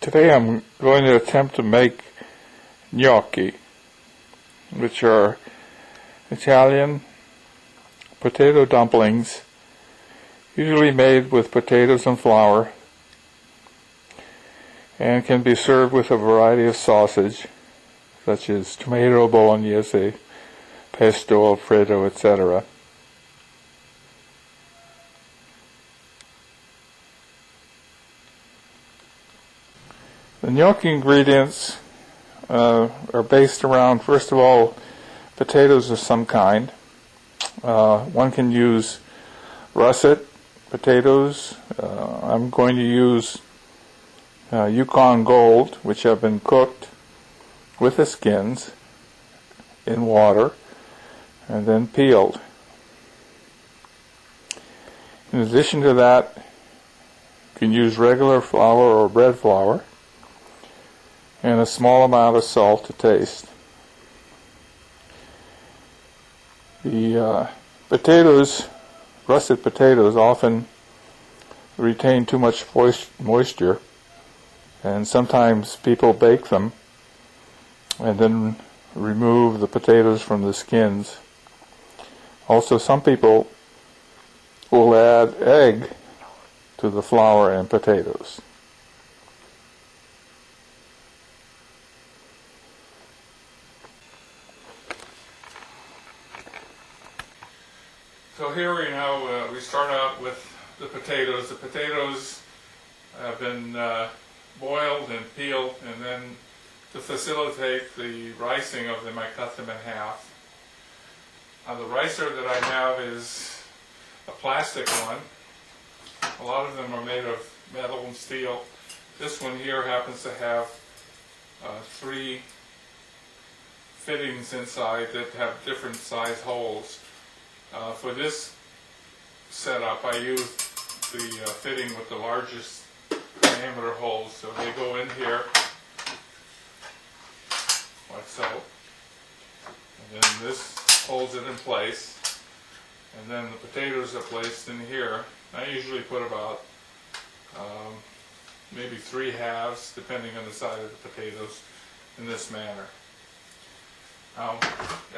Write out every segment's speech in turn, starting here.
Today I'm going to attempt to make gnocchi, which are Italian potato dumplings, usually made with potatoes and flour, and can be served with a variety of sausage, such as tomato, bolognese, pesto, alfredo, etc. The gnocchi ingredients are based around, first of all, potatoes of some kind. One can use russet potatoes. I'm going to use Yukon Gold, which have been cooked with the skins in water and then peeled. In addition to that, you can use regular flour or bread flour and a small amount of salt to taste. The potatoes, russet potatoes, often retain too much moisture, and sometimes people bake them and then remove the potatoes from the skins. Also, some people will add egg to the flour and potatoes. So here we start out with the potatoes. The potatoes have been boiled and peeled, and then to facilitate the ricing of them, I cut them in half. The ricer that I have is a plastic one. A lot of them are made of metal and steel. This one here happens to have 3 fittings inside that have different size holes. For this setup, I used the fitting with the largest diameter holes, so they go in here like so, and then this holds it in place, and then the potatoes are placed in here. I usually put about maybe 3 halves, depending on the size of the potatoes, in this manner. Now,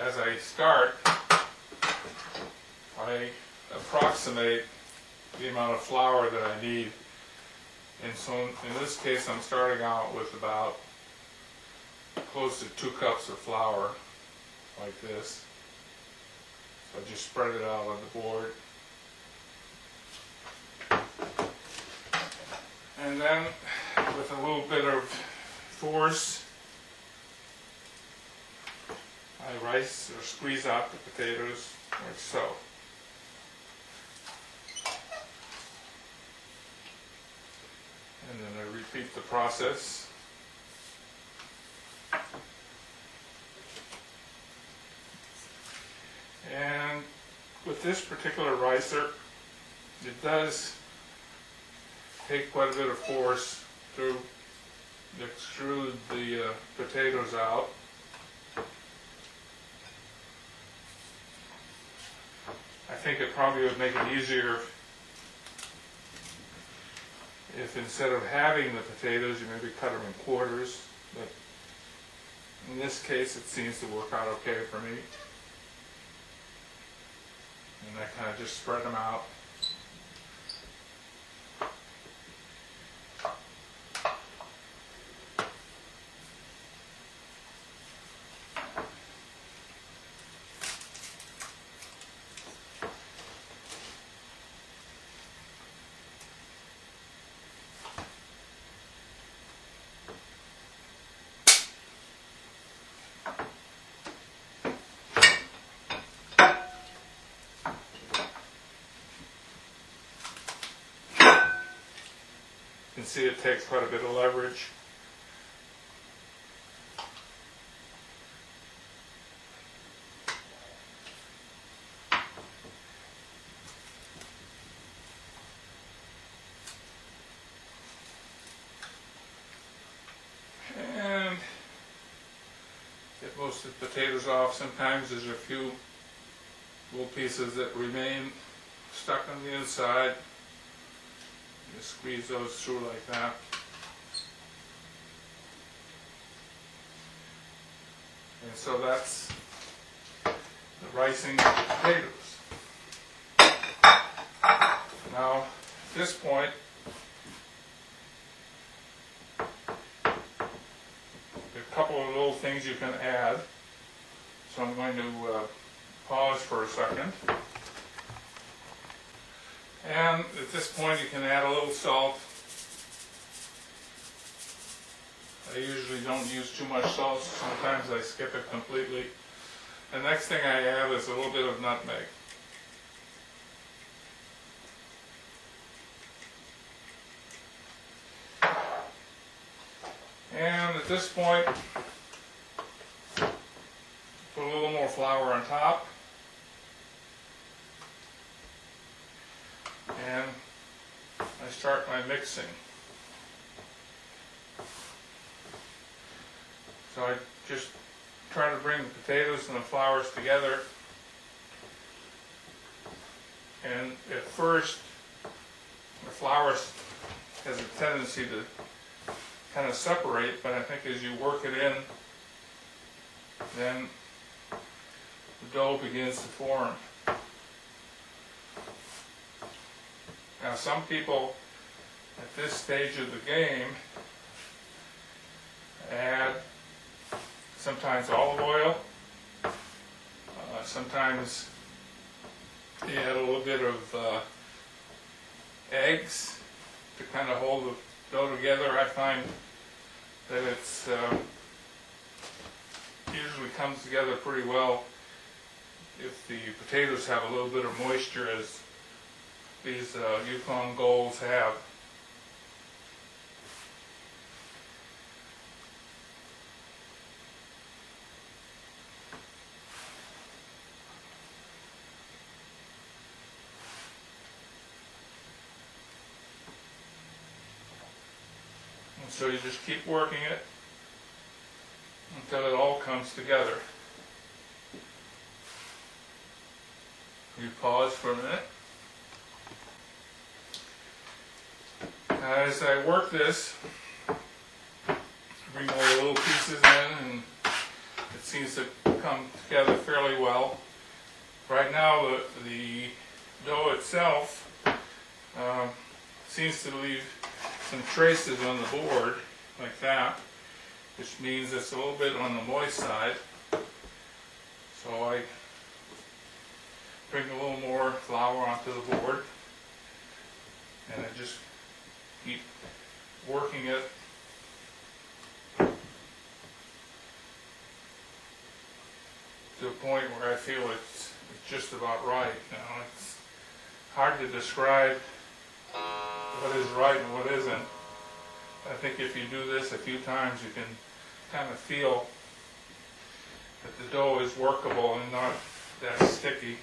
as I start, I approximate the amount of flour that I need, and so in this case I'm starting out with about close to 2 cups of flour, like this. So I just spread it out on the board, and then with a little bit of force I rice or squeeze out the potatoes like so. And then I repeat the process. And with this particular ricer, it does take quite a bit of force to extrude the potatoes out. I think it probably would make it easier if instead of having the potatoes, you maybe cut them in quarters, but in this case it seems to work out okay for me. And I kind of just spread them out. You can see it takes quite a bit of leverage. And get most of the potatoes off. Sometimes there's a few little pieces that remain stuck on the inside. Just squeeze those through like that. And so that's the ricing of the potatoes. Now, at this point, there are a couple of little things you can add. So I'm going to pause for a second. And at this point you can add a little salt. I usually don't use too much salt, sometimes I skip it completely. The next thing I add is a little bit of nutmeg. And at this point, put a little more flour on top. And I start my mixing. So I just try to bring the potatoes and the flours together. And at first, the flour has a tendency to kind of separate, but I think as you work it in, then the dough begins to form. Now some people at this stage of the game add sometimes olive oil, sometimes they add a little bit of eggs to kind of hold the dough together. I find that it's usually comes together pretty well if the potatoes have a little bit of moisture, as these Yukon Golds have. And so you just keep working it until it all comes together. You pause for a minute. As I work this, bring all the little pieces in, and it seems to come together fairly well. Right now, the dough itself seems to leave some traces on the board, like that, which means it's a little bit on the moist side. So I bring a little more flour onto the board, and I just keep working it to a point where I feel it's just about right. Now, it's hard to describe what is right and what isn't. I think if you do this a few times, you can kind of feel that the dough is workable and not that sticky.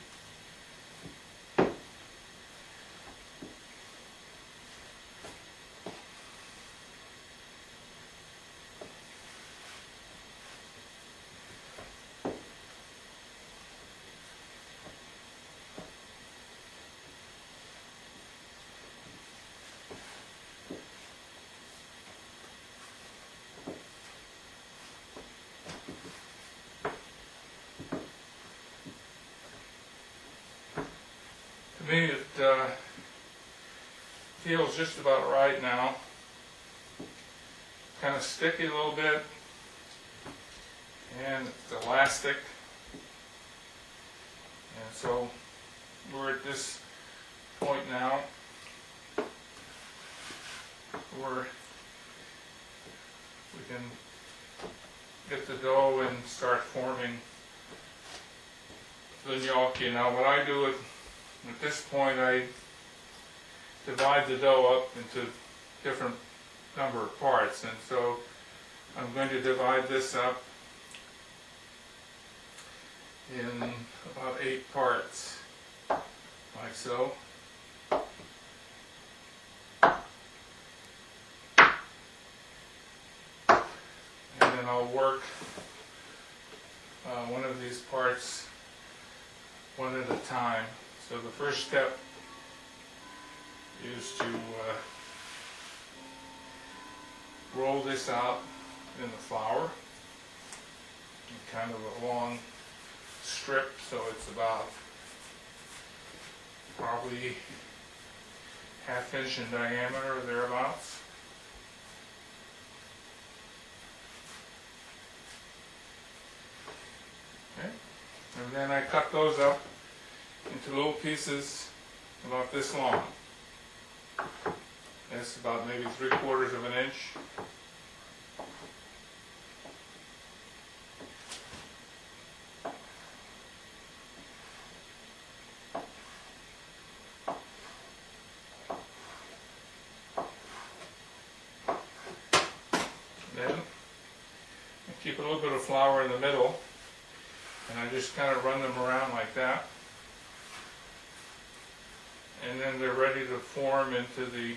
To me, it feels just about right now. Kind of sticky a little bit, and it's elastic. And so we're at this point now where we can get the dough and start forming the gnocchi. Now what I do at this point, I divide the dough up into different number of parts, and so I'm going to divide this up in about 8 parts, like so. And then I'll work one of these parts one at a time. So the first step is to roll this out in the flour. kind of a long strip, so it's about probably ½ inch in diameter or thereabouts. Okay. And then I cut those up into little pieces about this long. That's about maybe 3/4 of an inch. Then I keep a little bit of flour in the middle, and I just kind of run them around like that. And then they're ready to form into the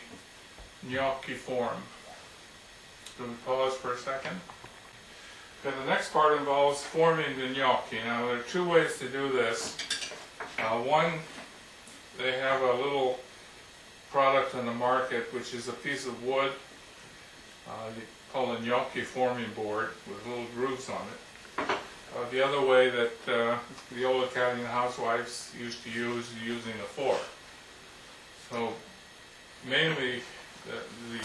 gnocchi form. So we pause for a second. Then the next part involves forming the gnocchi. Now there are two ways to do this. One, they have a little product on the market which is a piece of wood called a gnocchi forming board with little grooves on it. The other way that the old Italian housewives used to use is using a fork. So mainly the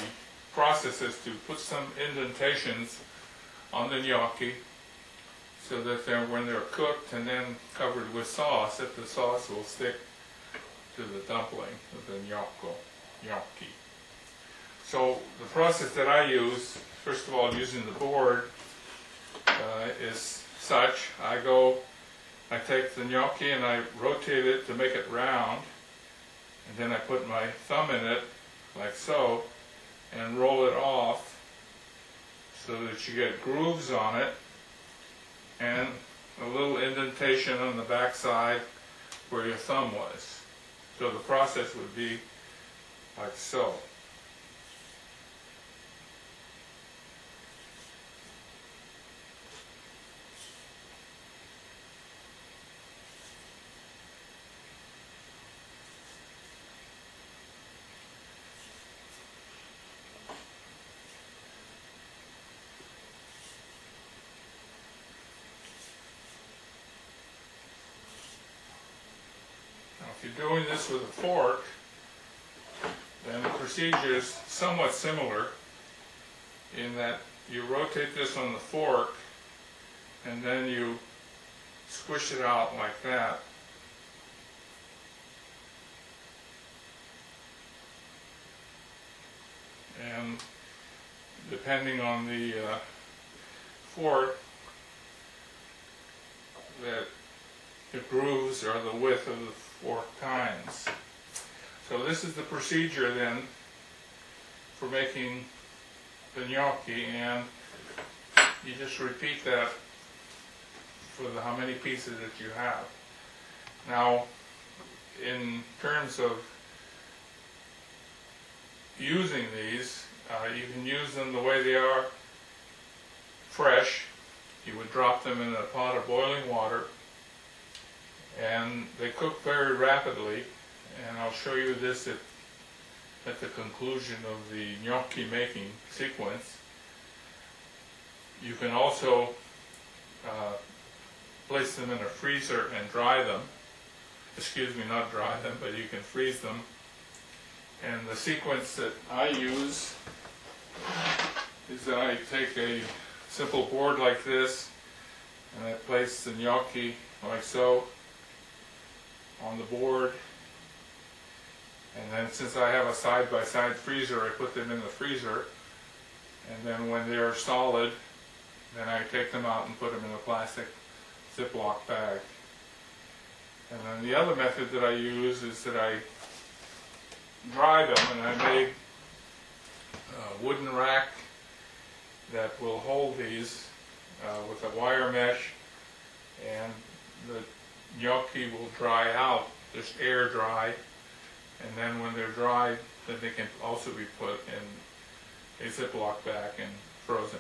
process is to put some indentations on the gnocchi so that when they're cooked and then covered with sauce, that the sauce will stick to the dumpling of the gnocchi. So the process that I use, first of all using the board, is such. I take the gnocchi and I rotate it to make it round, and then I put my thumb in it, like so, and roll it off so that you get grooves on it and a little indentation on the back side where your thumb was. So the process would be like so. If you're doing this with a fork, then the procedure is somewhat similar in that you rotate this on the fork and then you squish it out like that. And depending on the fork, that the grooves are the width of the fork tines. So this is the procedure then for making the gnocchi, and you just repeat that for how many pieces that you have. Now, in terms of using these, you can use them the way they are fresh. You would drop them in a pot of boiling water, and they cook very rapidly, and I'll show you this at the conclusion of the gnocchi making sequence. You can also place them in a freezer and dry them. Excuse me, not dry them, but you can freeze them. And the sequence that I use is that I take a simple board like this, and I place the gnocchi like so on the board, and then since I have a side-by-side freezer, I put them in the freezer, and then when they're solid, then I take them out and put them in a plastic Ziploc bag. And then the other method that I use is that I dry them, and I made a wooden rack that will hold these with a wire mesh, and the gnocchi will dry out, just air dry, and then when they're dried, then they can also be put in a Ziploc bag and frozen.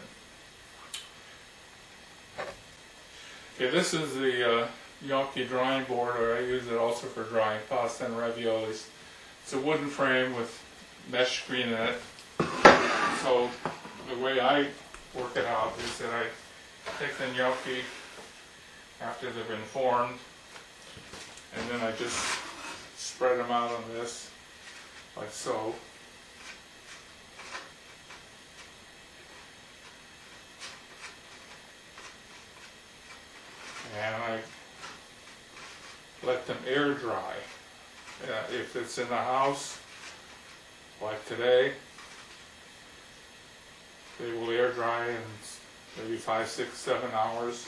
Okay, this is the gnocchi drying board, or I use it also for drying pasta and raviolis. It's a wooden frame with mesh screen in it. So the way I work it out is that I take the gnocchi after they've been formed, and then I just spread them out on this, like so. And I let them air dry. If it's in the house, like today, they will air dry in maybe 5, 6, 7 hours.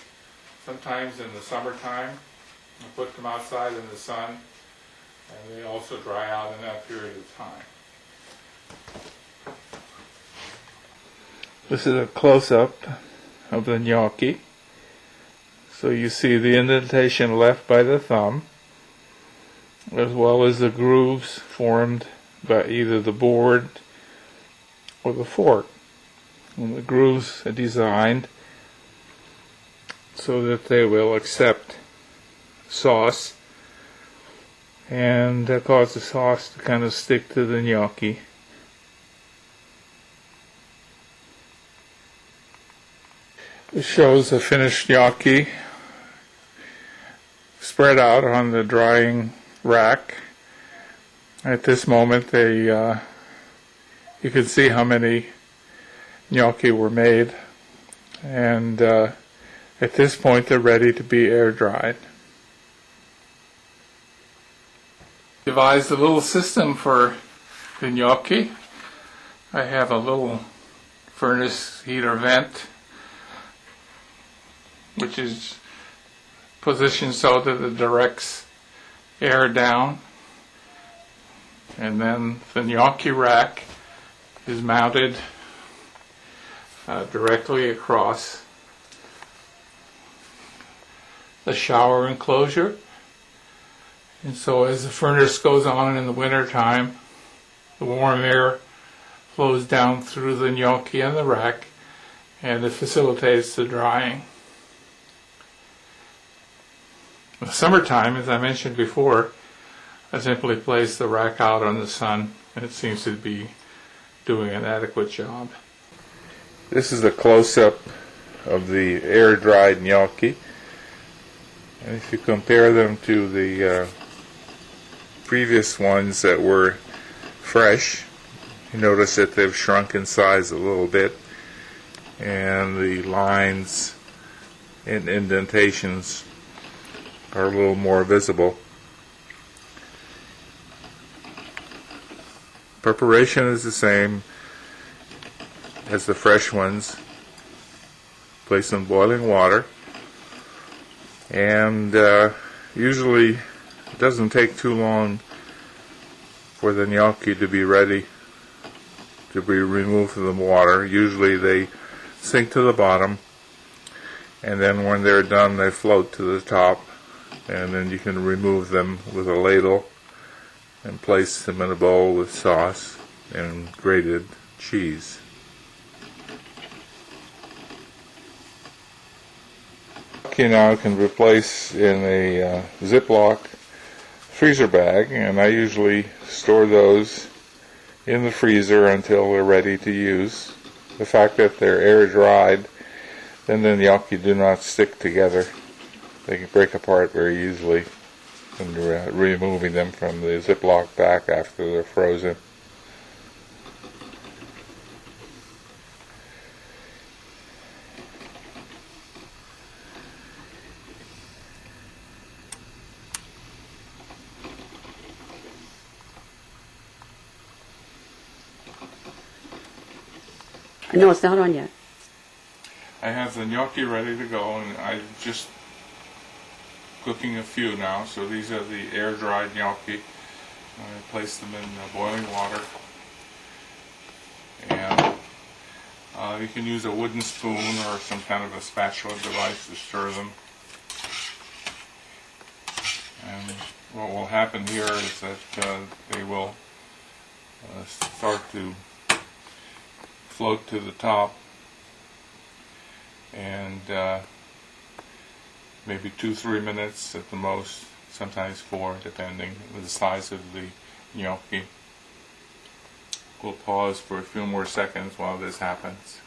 Sometimes in the summertime, I put them outside in the sun, and they also dry out in that period of time. This is a close-up of the gnocchi. So you see the indentation left by the thumb, as well as the grooves formed by either the board or the fork. And the grooves are designed so that they will accept sauce, and that causes the sauce to kind of stick to the gnocchi. This shows a finished gnocchi spread out on the drying rack. At this moment, you can see how many gnocchi were made, and at this point they're ready to be air dried. Devised a little system for the gnocchi. I have a little furnace heater vent, which is positioned so that it directs air down, and then the gnocchi rack is mounted directly across the shower enclosure. And so as the furnace goes on in the winter time, the warm air flows down through the gnocchi and the rack, and it facilitates the drying. In the summertime, as I mentioned before, I simply place the rack out on the sun, and it seems to be doing an adequate job. This is a close-up of the air-dried gnocchi, and if you compare them to the previous ones that were fresh, you notice that they've shrunk in size a little bit, and the lines and indentations are a little more visible. Preparation is the same as the fresh ones. Place in boiling water, and usually it doesn't take too long for the gnocchi to be ready to be removed from the water. Usually they sink to the bottom, and then when they're done they float to the top, and then you can remove them with a ladle and place them in a bowl with sauce and grated cheese. Gnocchi now can be placed in a Ziploc freezer bag, and I usually store those in the freezer until they're ready to use. The fact that they're air dried, then the gnocchi do not stick together. They can break apart very easily when you're removing them from the Ziploc bag after they're frozen. No, it's not on yet. I have the gnocchi ready to go, and I'm just cooking a few now. So these are the air-dried gnocchi. I place them in boiling water, and you can use a wooden spoon or some kind of a spatula device to stir them. And what will happen here is that they will start to float to the top, and maybe 2-3 minutes at the most, sometimes 4, depending on the size of the gnocchi. We'll pause for a few more seconds while this happens.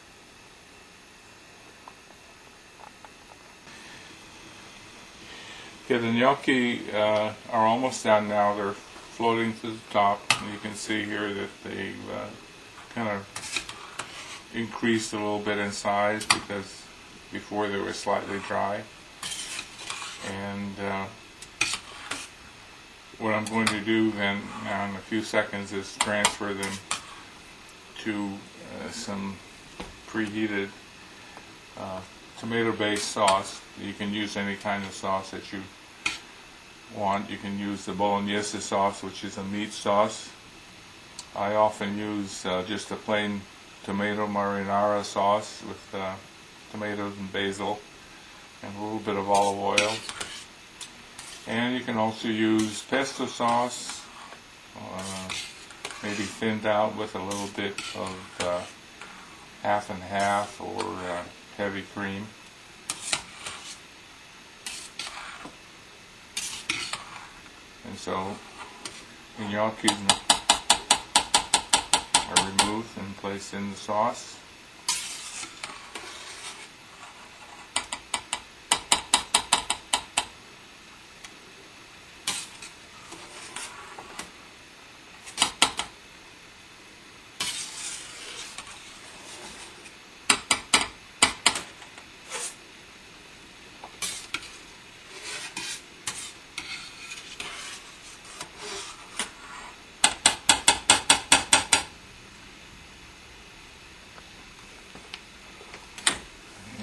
Okay, the gnocchi are almost done now. They're floating to the top. And you can see here that they've kind of increased a little bit in size because before they were slightly dry. And what I'm going to do then now in a few seconds is transfer them to some preheated tomato-based sauce. You can use any kind of sauce that you want. You can use the bolognese sauce, which is a meat sauce. I often use just a plain tomato marinara sauce with tomatoes and basil and a little bit of olive oil. And you can also use pesto sauce, maybe thinned out with a little bit of half and half or heavy cream. And so the gnocchi are removed and placed in the sauce.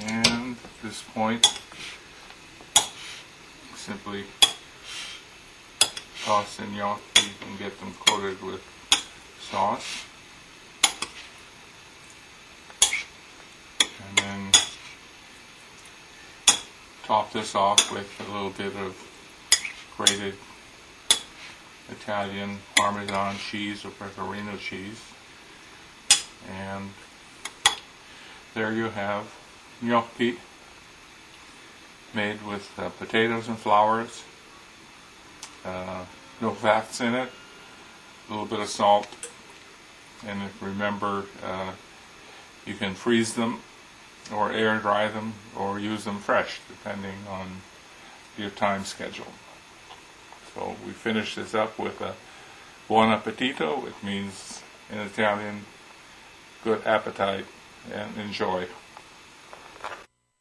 At this point, simply toss in gnocchi and get them coated with sauce, and then top this off with a little bit of grated Italian Parmesan cheese or Pecorino cheese, and there you have gnocchi made with potatoes and flowers, no fats in it, a little bit of salt, and remember you can freeze them or air dry them or use them fresh depending on your time schedule. So we finish this up with a buon appetito, which means in Italian good appetite and enjoy.